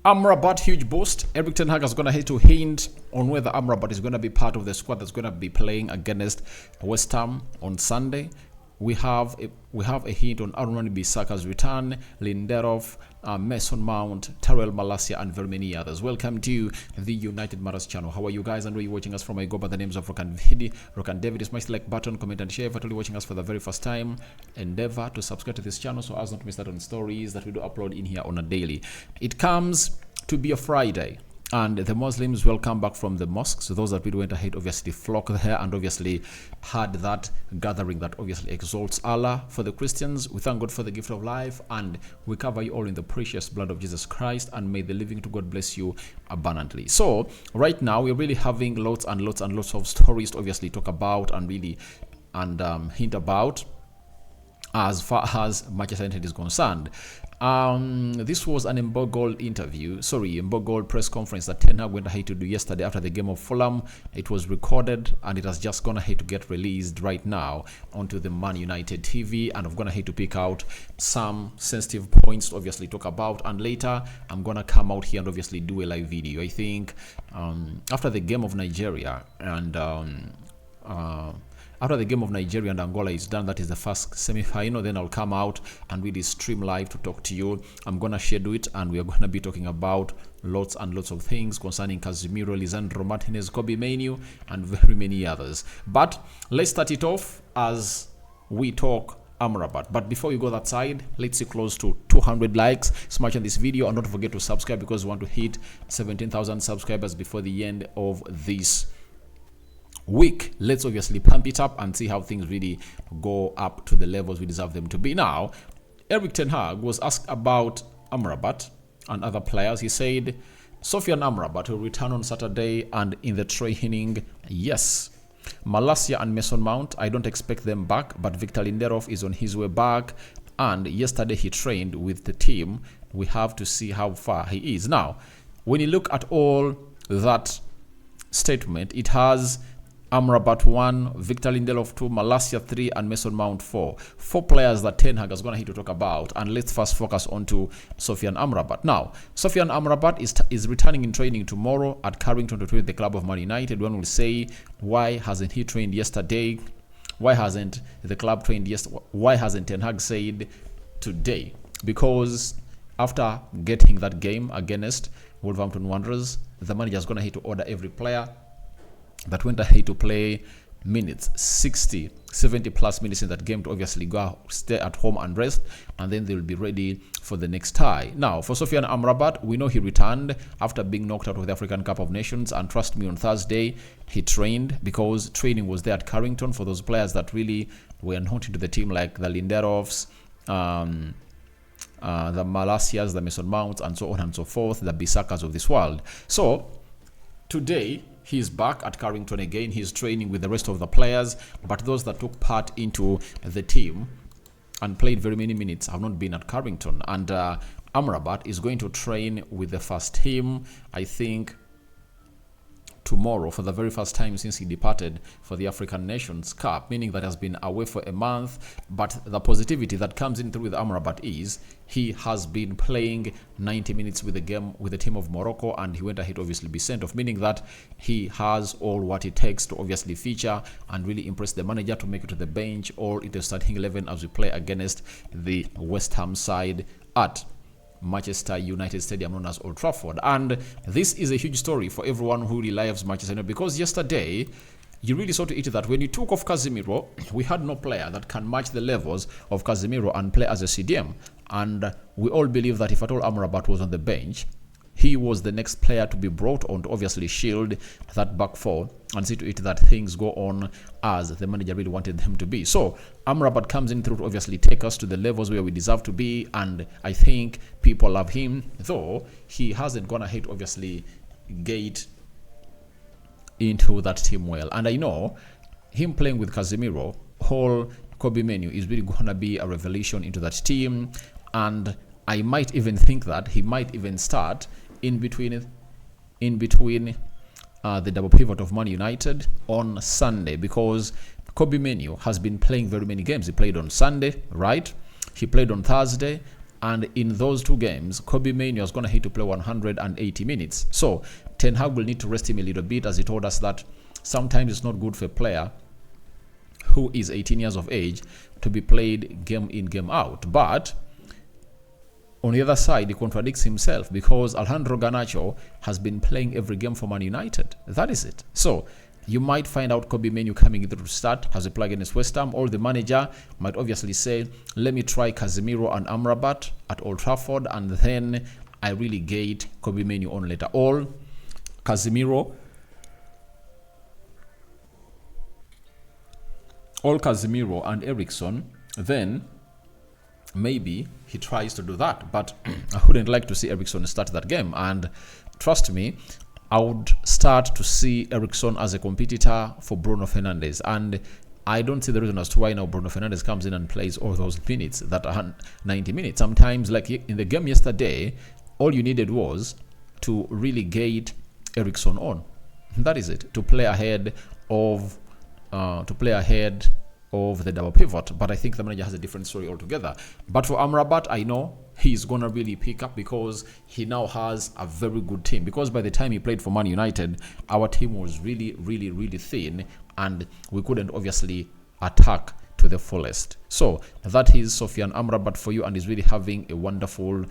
Amrabat, huge boost. Eric Ten Hag is going to have to hint on whether Amrabat is going to be part of the squad that's going to be playing against West Ham on Sunday. We have a hint on Bissaka's return, Lndelof, Mason Mount, Terrell Malacia, and very many others. Welcome to the United Matters channel. How are you guys? And where you watching us from? I go by the names of Rokan David. Smash the like button, comment, and share. If you're watching us for the very first time, endeavor to subscribe to this channel so as not to miss out on stories that we do upload in here on a daily. It comes to be a Friday, and the Muslims welcome back from the mosques. So those that really went ahead obviously flocked there and obviously had that gathering that obviously exalts Allah. For the Christians, we thank God for the gift of life, and we cover you all in the precious blood of Jesus Christ, and may the living to God bless you abundantly. So right now we're really having lots and lots of stories to obviously talk about and really hint about as far as Manchester United is concerned. This was an embattled press conference that Ten Hag went ahead to do yesterday after the game of Fulham. It was recorded and it has just gone ahead to get released right now onto the Man United TV, and I've gone ahead to pick out some sensitive points to obviously talk about, and later I'm gonna come out here and obviously do a live video. I think after the game of Nigeria and after the game of Nigeria and Angola is done, that is the first semi-final, then I'll come out and really stream live to talk to you. I'm going to schedule it, and we're going to be talking about lots and lots of things concerning Casemiro, Lisandro Martinez, Kobe Mainoo, and very many others. But let's start it off as we talk Amrabat. But before we go that side, let's see close to 200 likes. Smash on this video, and don't forget to subscribe because we want to hit 17,000 subscribers before the end of this week. Let's obviously pump it up and see how things really go up to the levels we deserve them to be. Now, Eric Ten Hag was asked about Amrabat and other players. He said Sofian Amrabat will return on Saturday and in the training, yes. Malacia and Mason Mount, I don't expect them back, but Victor Lndelof is on his way back, and yesterday he trained with the team. We have to see how far he is. Now, when you look at all that statement, it has Amrabat 1, Victor Lndelof 2, Malacia 3, and Mason Mount 4. 4 players that Ten Hag is going to talk about, and let's first focus on to Sofian Amrabat. Now, Sofian Amrabat is returning in training tomorrow at Carrington to train the club of Man United. One will say, why hasn't he trained yesterday? Why hasn't the club trained yesterday? Why hasn't Ten Hag said today? Because after getting that game against Wolverhampton Wanderers, the manager is going to order every player that went ahead to play minutes, 60, 70 plus minutes in that game to obviously go stay at home and rest, and then they will be ready for the next tie. Now, for Sofian Amrabat, we know he returned after being knocked out of the African Cup of Nations, and trust me, on Thursday he trained because training was there at Carrington for those players that really were not into the team, like the Lndelofs, the Malacias, the Mason Mounts, and so on and so forth, the Bissakas of this world. So today he's back at Carrington again. He's training with the rest of the players, but those that took part into the team and played very many minutes have not been at Carrington. And Amrabat is going to train with the first team, I think, tomorrow for the very first time since he departed for the African Nations Cup, meaning that he has been away for a month. But the positivity that comes in through with Amrabat is he has been playing 90 minutes with the team of Morocco, and he went ahead to obviously be sent off, meaning that he has all what it takes to obviously feature and really impress the manager to make it to the bench or in the starting 11 as we play against the West Ham side at Manchester United Stadium known as Old Trafford. And this is a huge story for everyone who really loves Manchester United, because yesterday you really saw to it that when you took off Casemiro, we had no player that can match the levels of Casemiro and play as a CDM. And we all believe that if at all Amrabat was on the bench, he was the next player to be brought on to obviously shield that back four and see to it that things go on as the manager really wanted them to be. So Amrabat comes in through to obviously take us to the levels where we deserve to be, and I think people love him, though he hasn't gone ahead to obviously get into that team well. And I know him playing with Casemiro, whole Kobe Mainoo is really going to be a revelation into that team, and I might even think that he might even start in between the double pivot of Man United on Sunday, because Kobe Mainoo has been playing very many games. He played on Sunday, right? He played on Thursday, And in those 2 games, Kobbie Mainoo is going to hit to play 180 minutes. So Ten Hag will need to rest him a little bit, as he told us that sometimes it's not good for a player who is 18 years of age to be played game in, game out. But on the other side, he contradicts himself, because Alejandro Garnacho has been playing every game for Man United. That is it. So you might find out Kobbie Mainoo coming in to start as a play against West Ham, or the manager might obviously say, let me try Casemiro and Amrabat at Old Trafford, and then I really gate Kobbie Mainoo on later. Or Casemiro and Eriksen, then maybe he tries to do that. But I wouldn't like to see Eriksen start that game. And trust me, I would start to see Eriksen as a competitor for Bruno Fernandes. And I don't see the reason as to why now Bruno Fernandes comes in and plays all those minutes, that are 90 minutes. Sometimes, like in the game yesterday, all you needed was to really gate Eriksen on. That is it, to play ahead of the double pivot. But I think the manager has a different story altogether. But for Amrabat, I know he's going to really pick up, because he now has a very good team. Because by the time he played for Man United, our team was really, really, really thin, and we couldn't obviously attack to the fullest. So that is Sofiane Amrabat for you, and he's really having a wonderful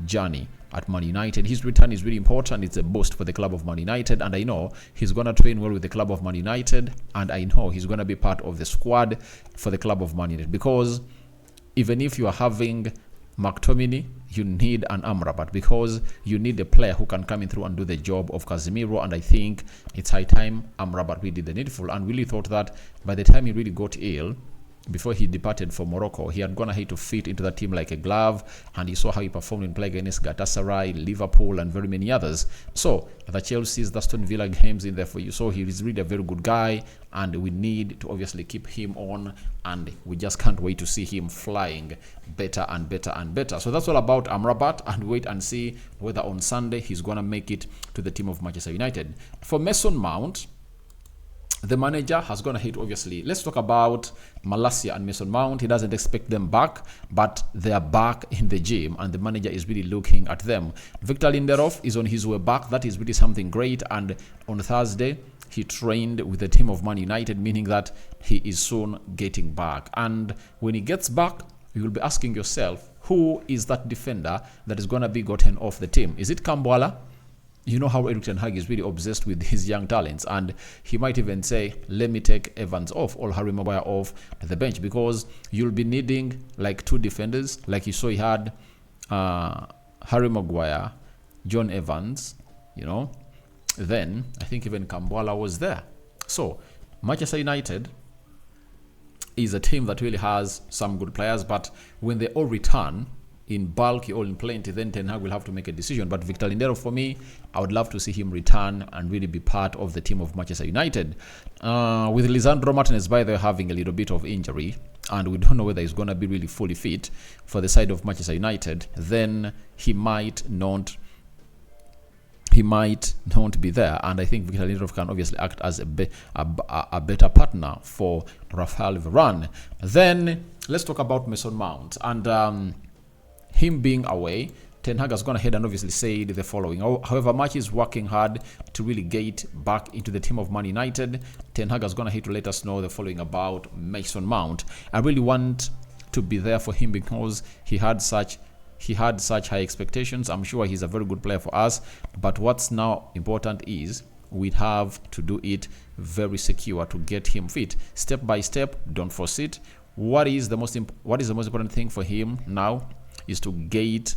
journey at Man United. His return is really important. It's a boost for the club of Man United, and I know he's going to train well with the club of Man United, and I know he's going to be part of the squad for the club of Man United, because even if you are having McTominay, you need an Amrabat, because you need a player who can come in through and do the job of Casemiro. And I think it's high time Amrabat really did the needful, and really thought that by the time he really got ill, before he departed for Morocco, he had gone ahead to fit into the team like a glove, and you saw how he performed in play against Galatasaray, Liverpool, and very many others. So the Chelsea's, the Aston Villa games in there for you. So he is really a very good guy, and we need to obviously keep him on, and we just can't wait to see him flying better and better and better. So that's all about Amrabat, and wait and see whether on Sunday he's going to make it to the team of Manchester United. For Mason Mount, the manager has gone ahead, obviously. Let's talk about Malacia and Mason Mount. He doesn't expect them back, but they are back in the gym, and the manager is really looking at them. Victor Lndelof is on his way back. That is really something great. And on Thursday, he trained with the team of Man United, meaning that he is soon getting back. And when he gets back, you will be asking yourself, who is that defender that is going to be gotten off the team? Is it Kambwala? You know how Erik ten Hag is really obsessed with his young talents, and he might even say, let me take Evans off or Harry Maguire off the bench, because you'll be needing like 2 defenders. Like you saw, he had Harry Maguire, John Evans, then I think even Kambwala was there. So Manchester United is a team that really has some good players, but when they all return in bulk, all in plenty, then Ten Hag will have to make a decision. But Victor Lndelof, for me, I would love to see him return and really be part of the team of Manchester United. With Lisandro Martinez, by the way, having a little bit of injury, and we don't know whether he's going to be really fully fit for the side of Manchester United, then he might not be there. And I think Victor Lndelof can obviously act as a better partner for Rafael Varane. Then let's talk about Mason Mount. And him being away, Ten Hag has gone ahead and obviously said the following. However much he's working hard to really get back into the team of Man United, Ten Hag has gone ahead to let us know the following about Mason Mount. I really want to be there for him, because he had such high expectations. I'm sure he's a very good player for us, but what's now important is we have to do it very secure to get him fit, step by step. Don't force it. What is the most important thing for him now is to get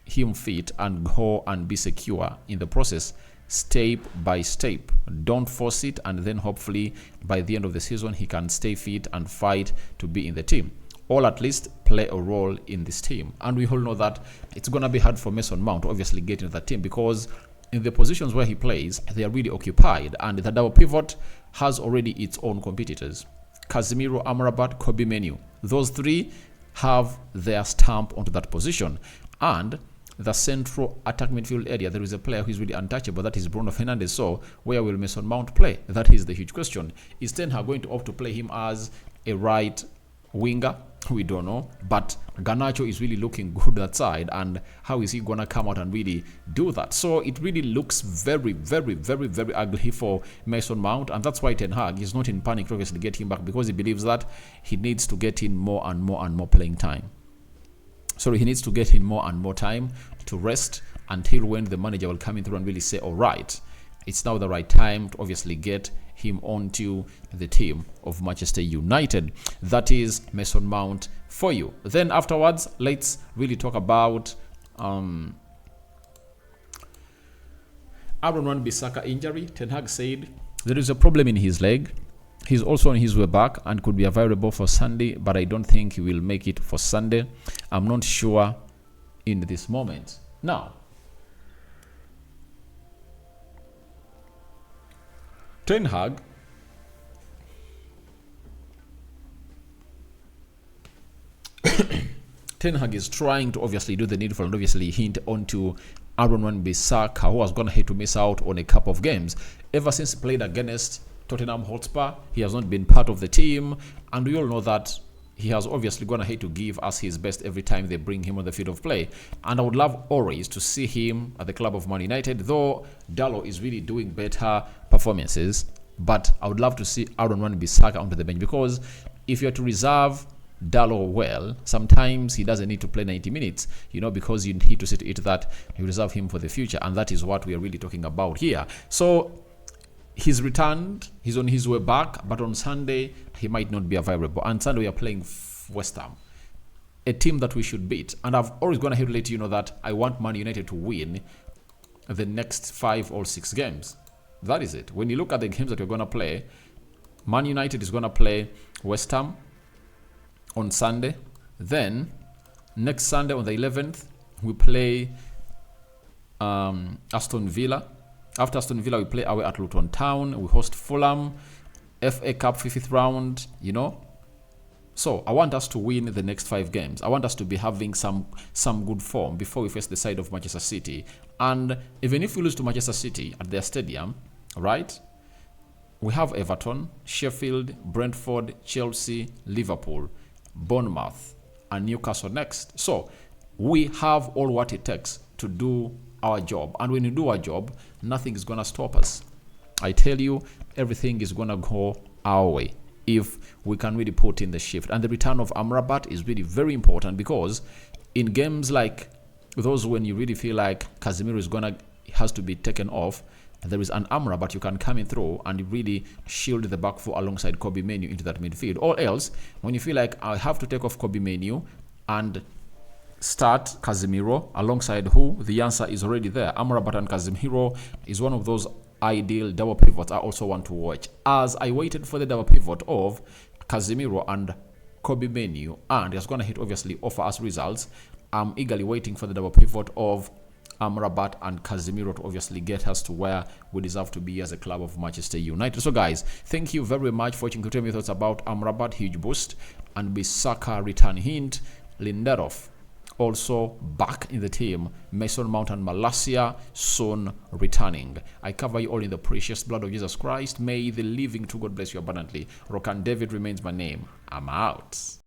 him fit and go and be secure in the process, step by step. Don't force it, and then hopefully by the end of the season he can stay fit and fight to be in the team, or at least play a role in this team. And we all know that it's going to be hard for Mason Mount to obviously get into that team, because in the positions where he plays, they are really occupied, and the double pivot has already its own competitors. Casemiro, Amrabat, Kobbie Mainoo. Those 3 have their stamp onto that position. And the central attack midfield area, there is a player who is really untouchable, that is Bruno Fernandes. So where will Mason Mount play? That is the huge question. Is Ten Hag going to opt to play him as a right winger, We don't know, but Garnacho is really looking good that side, and how is he gonna come out and really do that? So it really looks very, very, very, very ugly for Mason Mount, and that's why Ten Hag is not in panic to obviously get him back, because he believes that he needs to get in more and more and more playing time. So he needs to get in more and more time to rest until when the manager will come in through and really say, all right, it's now the right time to obviously get him onto the team of Manchester United. That is Mason Mount for you. Then afterwards, let's really talk about Aaron Bissaka injury. Ten Hag said there is a problem in his leg. He's also on his way back and could be available for Sunday, but I don't think he will make it for Sunday. I'm not sure in this moment. Now, Ten Hag is trying to obviously do the needful and obviously hint onto Aaron Bissaka, who was going to hate to miss out on a couple of games. Ever since he played against Tottenham Hotspur, he has not been part of the team, and we all know that he has obviously gone ahead to give us his best every time they bring him on the field of play. And I would love always to see him at the club of Man United, though Lndelof is really doing better performances. But I would love to see Aaron Bissaka onto the bench, because if you're to reserve Lndelof well, sometimes he doesn't need to play 90 minutes, because you need to see to it that you reserve him for the future, and that is what we are really talking about here. So he's returned, he's on his way back, but on Sunday he might not be available. And Sunday we are playing West Ham, a team that we should beat. And I've always gone ahead to let you know that I want Man United to win the next 5 or 6 games. That is it. When you look at the games that we're going to play, Man United is going to play West Ham on Sunday. Then next Sunday on the 11th we play Aston Villa. After Aston Villa, we play away at Luton Town. We host Fulham, FA Cup 5th round, So I want us to win the next 5 games. I want us to be having some good form before we face the side of Manchester City. And even if we lose to Manchester City at their stadium, right, we have Everton, Sheffield, Brentford, Chelsea, Liverpool, Bournemouth, and Newcastle next. So we have all what it takes to do our job, and when you do our job, nothing is gonna stop us. I tell you, everything is gonna go our way if we can really put in the shift. And the return of Amrabat is really very important, because in games like those when you really feel like Casemiro has to be taken off, there is an Amrabat you can come in through and really shield the back four alongside Kobe Menu into that midfield. Or else, when you feel like I have to take off Kobe Menu and start Casemiro alongside who? The answer is already there. Amrabat and Casemiro is one of those ideal double pivots I also want to watch. As I waited for the double pivot of Casemiro and Kobe Menu, and it's going to hit obviously offer us results, I'm eagerly waiting for the double pivot of Amrabat and Casemiro to obviously get us to where we deserve to be as a club of Manchester United. So guys, thank you very much for watching. To tell me your thoughts about Amrabat, huge boost, and Bissaka return hint, Lndelof also back in the team, Mason Mount and Malacia soon returning. I cover you all in the precious blood of Jesus Christ. May the living to God bless you abundantly. Rock and David remains my name. I'm out.